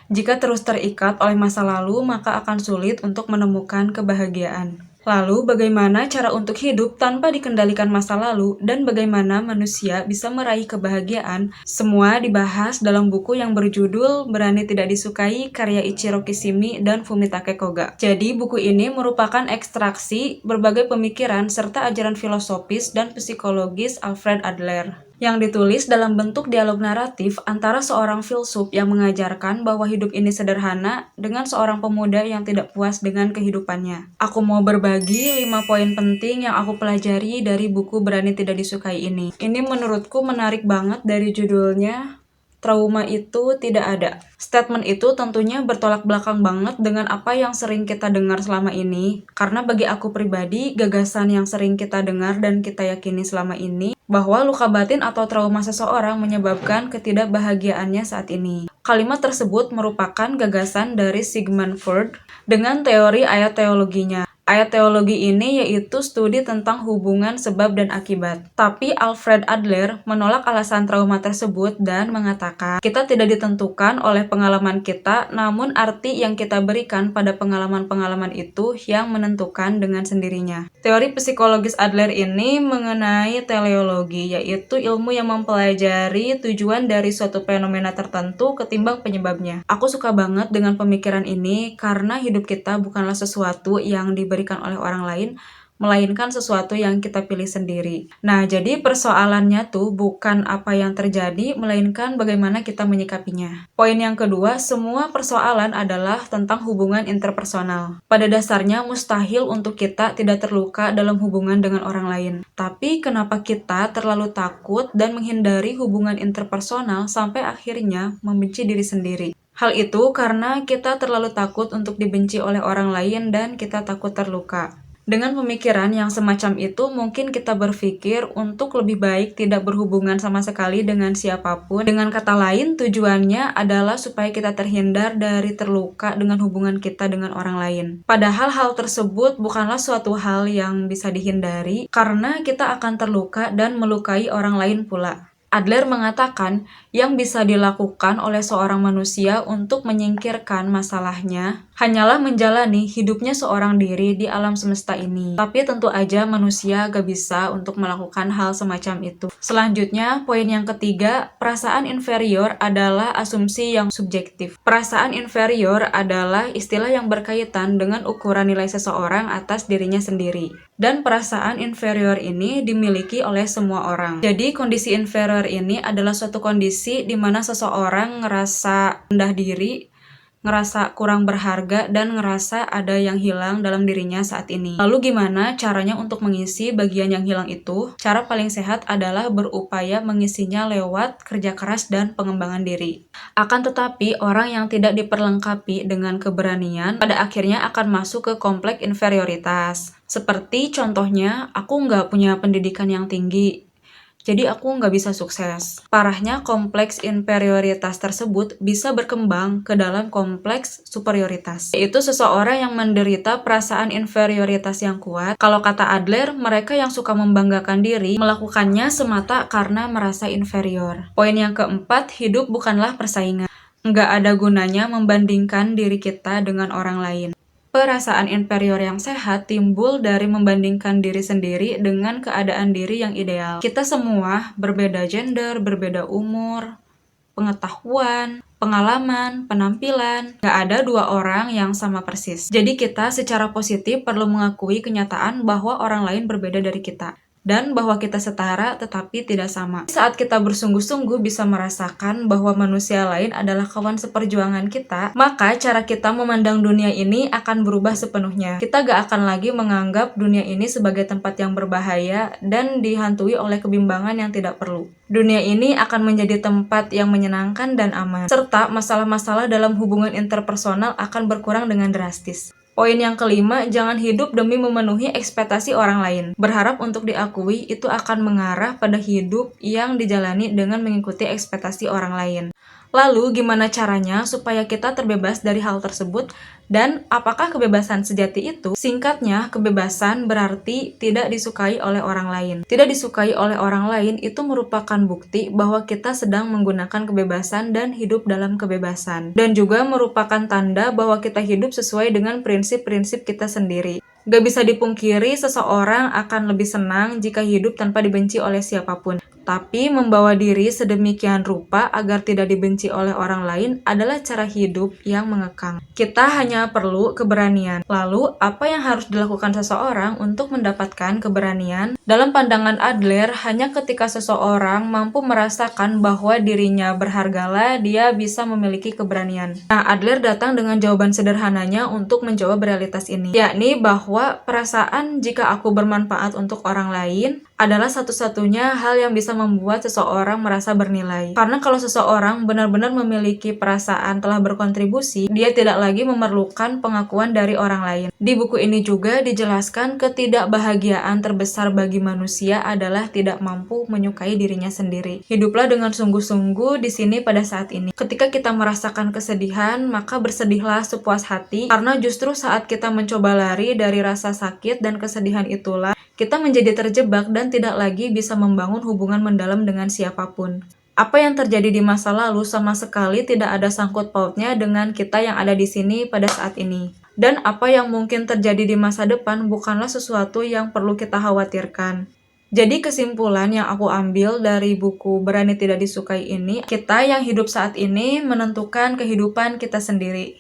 Jika terus terikat oleh masa lalu, maka akan sulit untuk menemukan kebahagiaan. Lalu, bagaimana cara untuk hidup tanpa dikendalikan masa lalu dan bagaimana manusia bisa meraih kebahagiaan? Semua dibahas dalam buku yang berjudul Berani Tidak Disukai karya Ichiro Kishimi dan Fumitake Koga. Jadi, buku ini merupakan ekstraksi berbagai pemikiran serta ajaran filosofis dan psikologis Alfred Adler, yang ditulis dalam bentuk dialog naratif antara seorang filsuf yang mengajarkan bahwa hidup ini sederhana dengan seorang pemuda yang tidak puas dengan kehidupannya. Aku mau berbagi 5 poin penting yang aku pelajari dari buku Berani Tidak Disukai ini. Ini menurutku menarik banget dari judulnya. Trauma itu tidak ada. Statement itu tentunya bertolak belakang banget dengan apa yang sering kita dengar selama ini. Karena bagi aku pribadi, gagasan yang sering kita dengar dan kita yakini selama ini bahwa luka batin atau trauma seseorang menyebabkan ketidakbahagiaannya saat ini. Kalimat tersebut merupakan gagasan dari Sigmund Freud dengan teori ayat teologinya. Ayat teologi ini yaitu studi tentang hubungan sebab dan akibat. Tapi Alfred Adler menolak alasan trauma tersebut dan mengatakan, kita tidak ditentukan oleh pengalaman kita, namun arti yang kita berikan pada pengalaman-pengalaman itu yang menentukan dengan sendirinya. Teori psikologis Adler ini mengenai teleologi, yaitu ilmu yang mempelajari tujuan dari suatu fenomena tertentu ketimbang penyebabnya. Aku suka banget dengan pemikiran ini karena hidup kita bukanlah sesuatu yang diberikan oleh orang lain, melainkan sesuatu yang kita pilih sendiri. Nah, jadi persoalannya tuh bukan apa yang terjadi, melainkan bagaimana kita menyikapinya. Poin yang kedua, semua persoalan adalah tentang hubungan interpersonal. Pada dasarnya mustahil untuk kita tidak terluka dalam hubungan dengan orang lain. Tapi kenapa kita terlalu takut dan menghindari hubungan interpersonal sampai akhirnya membenci diri sendiri? Hal itu karena kita terlalu takut untuk dibenci oleh orang lain dan kita takut terluka. Dengan pemikiran yang semacam itu, mungkin kita berpikir untuk lebih baik tidak berhubungan sama sekali dengan siapapun. Dengan kata lain, tujuannya adalah supaya kita terhindar dari terluka dengan hubungan kita dengan orang lain. Padahal hal tersebut bukanlah suatu hal yang bisa dihindari, karena kita akan terluka dan melukai orang lain pula. Adler mengatakan, yang bisa dilakukan oleh seorang manusia untuk menyingkirkan masalahnya hanyalah menjalani hidupnya seorang diri di alam semesta ini. Tapi tentu aja manusia gak bisa untuk melakukan hal semacam itu. Selanjutnya, poin yang ketiga, perasaan inferior adalah asumsi yang subjektif. Perasaan inferior adalah istilah yang berkaitan dengan ukuran nilai seseorang atas dirinya sendiri. Dan perasaan inferior ini dimiliki oleh semua orang. Jadi kondisi inferior ini adalah suatu kondisi di mana seseorang ngerasa rendah diri, ngerasa kurang berharga, dan ngerasa ada yang hilang dalam dirinya saat ini. Lalu gimana caranya untuk mengisi bagian yang hilang itu? Cara paling sehat adalah berupaya mengisinya lewat kerja keras dan pengembangan diri. Akan tetapi, orang yang tidak diperlengkapi dengan keberanian pada akhirnya akan masuk ke kompleks inferioritas. Seperti contohnya, aku nggak punya pendidikan yang tinggi, jadi aku nggak bisa sukses. Parahnya, kompleks inferioritas tersebut bisa berkembang ke dalam kompleks superioritas, yaitu seseorang yang menderita perasaan inferioritas yang kuat. Kalau kata Adler, mereka yang suka membanggakan diri melakukannya semata karena merasa inferior. Poin yang keempat, hidup bukanlah persaingan. Nggak ada gunanya membandingkan diri kita dengan orang lain. Perasaan inferior yang sehat timbul dari membandingkan diri sendiri dengan keadaan diri yang ideal. Kita semua berbeda gender, berbeda umur, pengetahuan, pengalaman, penampilan. Gak ada dua orang yang sama persis. Jadi kita secara positif perlu mengakui kenyataan bahwa orang lain berbeda dari kita. Dan bahwa kita setara tetapi tidak sama. Saat kita bersungguh-sungguh bisa merasakan bahwa manusia lain adalah kawan seperjuangan kita, maka cara kita memandang dunia ini akan berubah sepenuhnya. Kita gak akan lagi menganggap dunia ini sebagai tempat yang berbahaya dan dihantui oleh kebimbangan yang tidak perlu. Dunia ini akan menjadi tempat yang menyenangkan dan aman, serta masalah-masalah dalam hubungan interpersonal akan berkurang dengan drastis. Poin yang kelima, jangan hidup demi memenuhi ekspektasi orang lain. Berharap untuk diakui itu akan mengarah pada hidup yang dijalani dengan mengikuti ekspektasi orang lain. Lalu, gimana caranya supaya kita terbebas dari hal tersebut? Dan apakah kebebasan sejati itu? Singkatnya, kebebasan berarti tidak disukai oleh orang lain. Tidak disukai oleh orang lain itu merupakan bukti bahwa kita sedang menggunakan kebebasan dan hidup dalam kebebasan. Dan juga merupakan tanda bahwa kita hidup sesuai dengan prinsip-prinsip kita sendiri. Gak bisa dipungkiri seseorang akan lebih senang jika hidup tanpa dibenci oleh siapapun. Tapi membawa diri sedemikian rupa agar tidak dibenci oleh orang lain adalah cara hidup yang mengekang. Kita hanya perlu keberanian. Lalu, apa yang harus dilakukan seseorang untuk mendapatkan keberanian? Dalam pandangan Adler, hanya ketika seseorang mampu merasakan bahwa dirinya berhargalah, dia bisa memiliki keberanian. Nah, Adler datang dengan jawaban sederhananya untuk menjawab realitas ini, yakni bahwa perasaan jika aku bermanfaat untuk orang lain adalah satu-satunya hal yang bisa membuat seseorang merasa bernilai. Karena kalau seseorang benar-benar memiliki perasaan telah berkontribusi, dia tidak lagi memerlukan pengakuan dari orang lain. Di buku ini juga dijelaskan ketidakbahagiaan terbesar bagi manusia adalah tidak mampu menyukai dirinya sendiri. Hiduplah dengan sungguh-sungguh di sini pada saat ini. Ketika kita merasakan kesedihan, maka bersedihlah sepuas hati, karena justru saat kita mencoba lari dari rasa sakit dan kesedihan itulah kita menjadi terjebak dan tidak lagi bisa membangun hubungan mendalam dengan siapapun. Apa yang terjadi di masa lalu sama sekali tidak ada sangkut pautnya dengan kita yang ada di sini pada saat ini. Dan apa yang mungkin terjadi di masa depan bukanlah sesuatu yang perlu kita khawatirkan. Jadi kesimpulan yang aku ambil dari buku Berani Tidak Disukai ini, kita yang hidup saat ini menentukan kehidupan kita sendiri.